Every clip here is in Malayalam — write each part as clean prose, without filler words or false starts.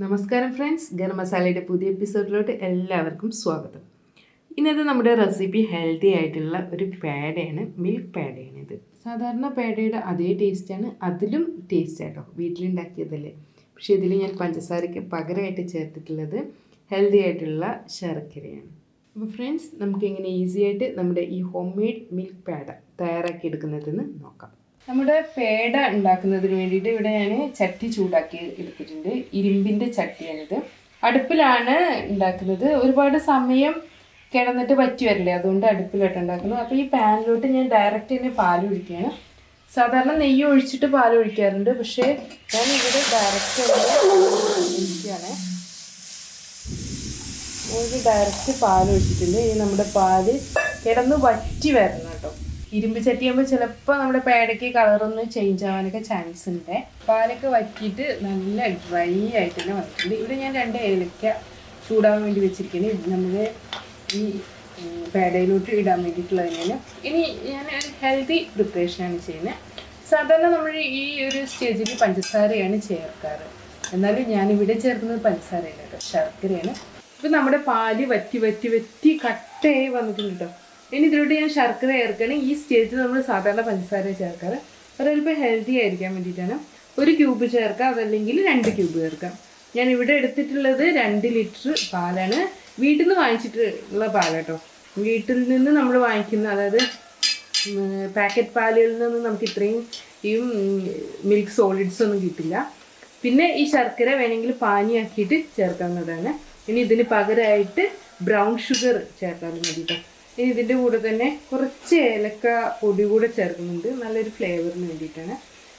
നമസ്കാരം ഫ്രണ്ട്സ്, ഗരം മസാലയുടെ പുതിയ എപ്പിസോഡിലോട്ട് എല്ലാവർക്കും സ്വാഗതം. ഇന്നത്തെ നമ്മുടെ റെസിപ്പി ഹെൽത്തി ആയിട്ടുള്ള ഒരു പേടയാണ്, മിൽക്ക് പേടയാണ്. ഇത് സാധാരണ പേടയുടെ അതേ ടേസ്റ്റാണ്, അതിലും ടേസ്റ്റ് ആയിട്ടോ, വീട്ടിലുണ്ടാക്കിയതല്ലേ. പക്ഷേ ഇതിൽ ഞാൻ പഞ്ചസാരയ്ക്ക് പകരമായിട്ട് ചേർത്തിട്ടുള്ളത് ഹെൽത്തി ആയിട്ടുള്ള ശർക്കരയാണ്. അപ്പോൾ ഫ്രണ്ട്സ്, നമുക്കിങ്ങനെ ഈസി ആയിട്ട് നമ്മുടെ ഈ ഹോം മെയ്ഡ് മിൽക്ക് പേട തയ്യാറാക്കി എടുക്കുന്നതെന്ന് നോക്കാം. നമ്മുടെ പേട ഉണ്ടാക്കുന്നതിന് വേണ്ടിയിട്ട് ഇവിടെ ഞാൻ ചട്ടി ചൂടാക്കി എടുത്തിട്ടുണ്ട്. ഇരുമ്പിൻ്റെ ചട്ടിയാണിത്. അടുപ്പിലാണ് ഉണ്ടാക്കുന്നത്. ഒരുപാട് സമയം കിടന്നിട്ട് പറ്റി വരില്ലേ, അതുകൊണ്ട് അടുപ്പിലോട്ട് ഉണ്ടാക്കുന്നത്. അപ്പോൾ ഈ പാനിലോട്ട് ഞാൻ ഡയറക്റ്റ് തന്നെ പാൽ ഒഴിക്കുകയാണ്. സാധാരണ നെയ്യ് ഒഴിച്ചിട്ട് പാൽ ഒഴിക്കാറുണ്ട്, പക്ഷേ ഞാൻ ഇവിടെ ഡയറക്റ്റ് ഒഴിക്കുകയാണ്. ഒരു ഡയറക്റ്റ് പാൽ ഒഴിച്ചിട്ടുണ്ട്. ഇനി നമ്മുടെ പാല് കിടന്ന് വറ്റി വരണം കേട്ടോ. ഇരുമ്പ് ചട്ടിയാകുമ്പോൾ ചിലപ്പോൾ നമ്മുടെ പേടയ്ക്ക് കളറൊന്ന് ചേഞ്ച് ആവാനൊക്കെ ചാൻസ് ഉണ്ട്. പാലൊക്കെ വറ്റിയിട്ട് നല്ല ഡ്രൈ ആയിട്ട് തന്നെ വന്നിട്ടുണ്ട്. ഇവിടെ ഞാൻ 2 ഏലക്ക ചൂടാൻ വേണ്ടി വെച്ചിരിക്കുന്നത്. ഇത് നമ്മൾ ഈ പേടയിലോട്ട് ഇടാൻ വേണ്ടിയിട്ടുള്ളതിനാണ്. ഇനി ഞാൻ ഒരു ഹെൽത്തി പ്രിപ്പറേഷനാണ് ചെയ്യുന്നത്. സാധാരണ നമ്മൾ ഈ ഒരു സ്റ്റേജിൽ പഞ്ചസാരയാണ് ചേർക്കാറ്. എന്നാലും ഞാനിവിടെ ചേർക്കുന്നത് പഞ്ചസാരയല്ല കേട്ടോ, ശർക്കരയാണ്. ഇപ്പം നമ്മുടെ പാല് വറ്റി വറ്റി വറ്റി കട്ടയായി വന്നിട്ടുണ്ട് കേട്ടോ. ഇനി ഇതിലോട്ട് ഞാൻ ശർക്കര ചേർക്കുകയാണ്. ഈ സ്റ്റേജിൽ നമ്മൾ സാധാരണ പഞ്ചസാര ചേർക്കാറ്. ഒരല്പം ഹെൽത്തി ആയിരിക്കാൻ വേണ്ടിയിട്ടാണ്. 1 ക്യൂബ് ചേർക്കാം, അതല്ലെങ്കിൽ 2 ക്യൂബ് ചേർക്കാം. ഞാൻ ഇവിടെ എടുത്തിട്ടുള്ളത് 2 ലിറ്റർ പാലാണ്. വീട്ടിൽ നിന്ന് വാങ്ങിച്ചിട്ടുള്ള പാലാട്ടോ. വീട്ടിൽ നിന്ന് നമ്മൾ വാങ്ങിക്കുന്ന, അതായത് പാക്കറ്റ് പാലുകളിൽ നിന്ന് നമുക്ക് ഇത്രയും ഈ മിൽക്ക് സോളിഡ്സ് ഒന്നും കിട്ടില്ല. പിന്നെ ഈ ശർക്കര വേണമെങ്കിൽ പാനിയാക്കിയിട്ട് ചേർക്കാവുന്നതാണ്. ഇനി ഇതിന് പകരമായിട്ട് ബ്രൗൺ ഷുഗർ ചേർത്താലും മതി കേട്ടോ. ഇനി ഇതിൻ്റെ കൂടെ തന്നെ കുറച്ച് ഏലക്ക പൊടി കൂടെ ചേർക്കുന്നുണ്ട്, നല്ലൊരു ഫ്ലേവറിന് വേണ്ടിയിട്ടാണ്.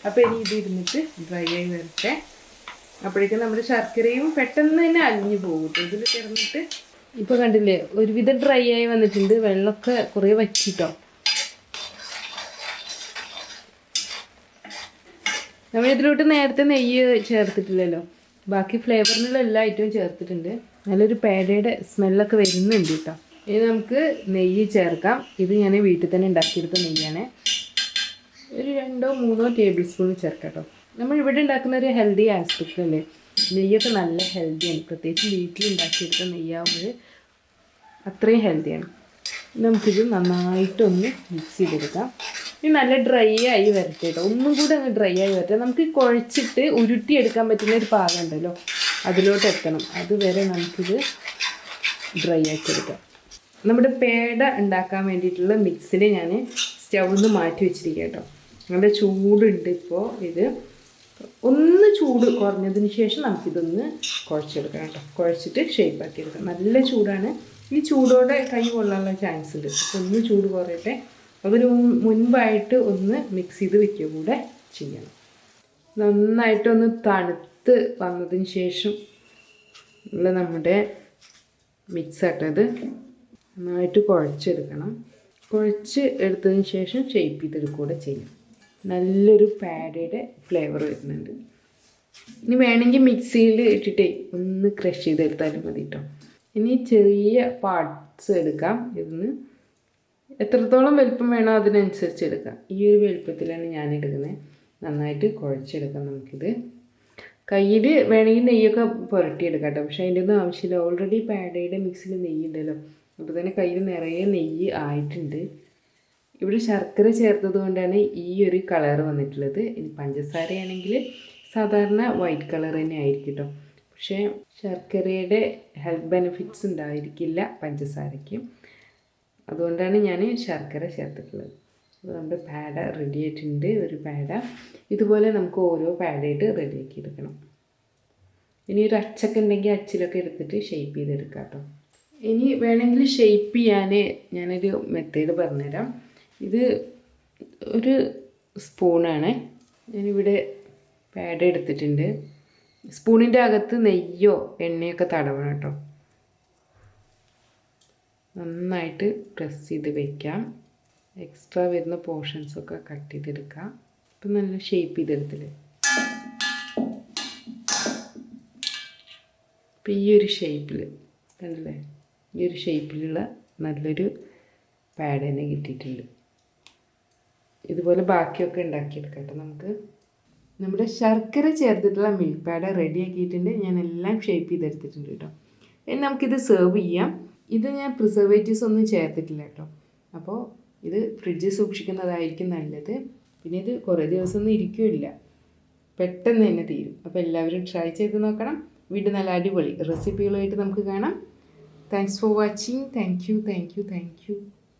അപ്പോൾ ഇനി ഇത് ഇരുന്നിട്ട് ഡ്രൈ ആയി വരട്ടെ. അപ്പോഴേക്കും നമ്മുടെ ശർക്കരയും പെട്ടെന്ന് തന്നെ അലിഞ്ഞു പോകും ഇതിൽ കിടന്നിട്ട്. ഇപ്പോൾ കണ്ടില്ലേ, ഒരുവിധം ഡ്രൈ ആയി വന്നിട്ടുണ്ട്. വെള്ളമൊക്കെ കുറേ വറ്റിട്ടോ. നമ്മളിതിലോട്ട് നേരത്തെ നെയ്യ് ചേർത്തിട്ടില്ലല്ലോ. ബാക്കി ഫ്ലേവറിനുള്ള എല്ലാ ഐറ്റവും ചേർത്തിട്ടുണ്ട്. നല്ലൊരു പേടയുടെ സ്മെല്ലൊക്കെ വരുന്നുണ്ട് കേട്ടോ. ഇനി നമുക്ക് നെയ്യ് ചേർക്കാം. ഇത് ഞാൻ വീട്ടിൽ തന്നെ ഉണ്ടാക്കിയെടുത്ത നെയ്യാണ്. ഒരു 2-3 ടേബിൾ സ്പൂൺ ചേർക്കാം കേട്ടോ. നമ്മൾ ഇവിടെ ഉണ്ടാക്കുന്ന ഒരു ഹെൽത്തി ആസ്പെക്റ്റ് അല്ലേ. നെയ്യൊക്കെ നല്ല ഹെൽത്തിയാണ്, പ്രത്യേകിച്ച് വീട്ടിൽ ഉണ്ടാക്കിയെടുത്ത നെയ്യാവുമ്പോൾ അത്രയും ഹെൽത്തിയാണ്. നമുക്കിത് നന്നായിട്ടൊന്ന് മിക്സ് ചെയ്തെടുക്കാം. ഇനി നല്ല ഡ്രൈ ആയി വരട്ടെ കേട്ടോ. ഒന്നും കൂടെ അങ്ങ് ഡ്രൈ ആയി വരട്ടെ. നമുക്ക് കുഴച്ചിട്ട് ഉരുട്ടിയെടുക്കാൻ പറ്റുന്ന ഒരു പാകം ഉണ്ടല്ലോ, അതിലോട്ട് എത്തണം. അതുവരെ നമുക്കിത് ഡ്രൈ ആക്കിയെടുക്കാം. നമ്മുടെ പേട ഉണ്ടാക്കാൻ വേണ്ടിയിട്ടുള്ള മിക്സിൽ ഞാൻ സ്റ്റൗവിൽ നിന്ന് മാറ്റി വെച്ചിരിക്കുക കേട്ടോ. നല്ല ചൂടുണ്ട് ഇപ്പോൾ. ഇത് ഒന്ന് ചൂട് കുറഞ്ഞതിന് ശേഷം നമുക്കിതൊന്ന് കുഴച്ചെടുക്കാം കേട്ടോ. കുഴച്ചിട്ട് ഷേപ്പാക്കി എടുക്കാം. നല്ല ചൂടാണ്. ഈ ചൂടോടെ കൈ കൊള്ളാനുള്ള ചാൻസ് ഉണ്ട്. അപ്പോൾ ഒന്ന് ചൂട് കുറയട്ടെ. അതിന് മുൻപായിട്ട് ഒന്ന് മിക്സ് ചെയ്ത് വെക്കുക കൂടെ ചെയ്യണം. നന്നായിട്ടൊന്ന് തണുത്ത് വന്നതിന് ശേഷം ഉള്ള നമ്മുടെ മിക്സ് ആട്ടത് നന്നായിട്ട് കുഴച്ചെടുക്കണം. കുഴച്ച് എടുത്തതിന് ശേഷം ഷേപ്പ് ചെയ്തെടുക്കുക ചെയ്യും. നല്ലൊരു പേടയുടെ ഫ്ലേവർ വരുന്നുണ്ട്. ഇനി വേണമെങ്കിൽ മിക്സിയിൽ ഇട്ടിട്ടേ ഒന്ന് ക്രഷ് ചെയ്തെടുത്താലും മതി കേട്ടോ. ഇനി ചെറിയ പാർട്സ് എടുക്കാം. ഇതിന് എത്രത്തോളം വലുപ്പം വേണോ അതിനനുസരിച്ച് എടുക്കാം. ഈ ഒരു വലുപ്പത്തിലാണ് ഞാൻ എടുക്കുന്നത്. നന്നായിട്ട് കുഴച്ചെടുക്കാം നമുക്കിത്. കയ്യിൽ വേണമെങ്കിൽ നെയ്യൊക്കെ പുരട്ടിയെടുക്കാം കേട്ടോ. പക്ഷേ അതിൻ്റെ ഒന്നും ആവശ്യമില്ല. ഓൾറെഡി പേടയുടെ മിക്സിൽ നെയ്യ് ഉണ്ടല്ലോ. അപ്പോൾ തന്നെ കയ്യിൽ നിറയെ നെയ്യ് ആയിട്ടുണ്ട്. ഇവിടെ ശർക്കര ചേർത്തത് കൊണ്ടാണ് ഈ ഒരു കളർ വന്നിട്ടുള്ളത്. ഇനി പഞ്ചസാരയാണെങ്കിൽ സാധാരണ വൈറ്റ് കളർ തന്നെ ആയിരിക്കും കേട്ടോ. പക്ഷേ ശർക്കരയുടെ ഹെൽത്ത് ബെനിഫിറ്റ്സ് ഉണ്ടായിരിക്കില്ല പഞ്ചസാരയ്ക്ക്. അതുകൊണ്ടാണ് ഞാൻ ശർക്കര ചേർത്തിട്ടുള്ളത്. അപ്പോൾ നമ്മുടെ പേട റെഡി ആയിട്ടുണ്ട്. ഒരു പേട ഇതുപോലെ നമുക്ക് ഓരോ പേടയായിട്ട് റെഡിയാക്കി എടുക്കണം. ഇനി ഒരു അച്ചൊക്കെ ഉണ്ടെങ്കിൽ അച്ചിലൊക്കെ എടുത്തിട്ട് ഷേപ്പ് ചെയ്തെടുക്കാം കേട്ടോ. ഇനി വേണമെങ്കിൽ ഷേപ്പ് ചെയ്യാൻ ഞാനൊരു മെത്തേഡ് പറഞ്ഞുതരാം. ഇത് ഒരു സ്പൂണാണ്. ഞാനിവിടെ പേട എടുത്തിട്ടുണ്ട്. സ്പൂണിൻ്റെ അകത്ത് നെയ്യോ എണ്ണയൊക്കെ തടവണം കേട്ടോ. നന്നായിട്ട് പ്രസ് ചെയ്ത് വയ്ക്കാം. എക്സ്ട്രാ വരുന്ന പോർഷൻസൊക്കെ കട്ട് ചെയ്തെടുക്കാം. ഇപ്പം നല്ല ഷേപ്പ് ചെയ്തെടുത്തില്ലേ. ഇപ്പം ഈ ഒരു ഷേപ്പിൽ കണ്ടില്ലേ, ഈ ഒരു ഷേപ്പിലുള്ള നല്ലൊരു പേട തന്നെ കിട്ടിയിട്ടുണ്ട്. ഇതുപോലെ ബാക്കിയൊക്കെ ഉണ്ടാക്കിയെടുക്കാം കേട്ടോ നമുക്ക്. നമ്മുടെ ശർക്കര ചേർത്തിട്ടുള്ള മിൽക്ക് പേട റെഡി ആക്കിയിട്ടുണ്ട്. ഞാൻ എല്ലാം ഷേപ്പ് ചെയ്തെടുത്തിട്ടുണ്ട് കേട്ടോ. ഇനി നമുക്കിത് സെർവ് ചെയ്യാം. ഇത് ഞാൻ പ്രിസർവേറ്റീവ്സ് ഒന്നും ചേർത്തിട്ടില്ല കേട്ടോ. അപ്പോൾ ഇത് ഫ്രിഡ്ജിൽ സൂക്ഷിക്കുന്നതായിരിക്കും നല്ലത്. പിന്നെ ഇത് കുറേ ദിവസമൊന്നും ഇരിക്കില്ല, പെട്ടെന്ന് തന്നെ തീരും. അപ്പോൾ എല്ലാവരും ട്രൈ ചെയ്ത് നോക്കണം. വീണ്ടും നല്ല അടിപൊളി റെസിപ്പികളുമായിട്ട് നമുക്ക് കാണാം. Thanks for watching. Thank you.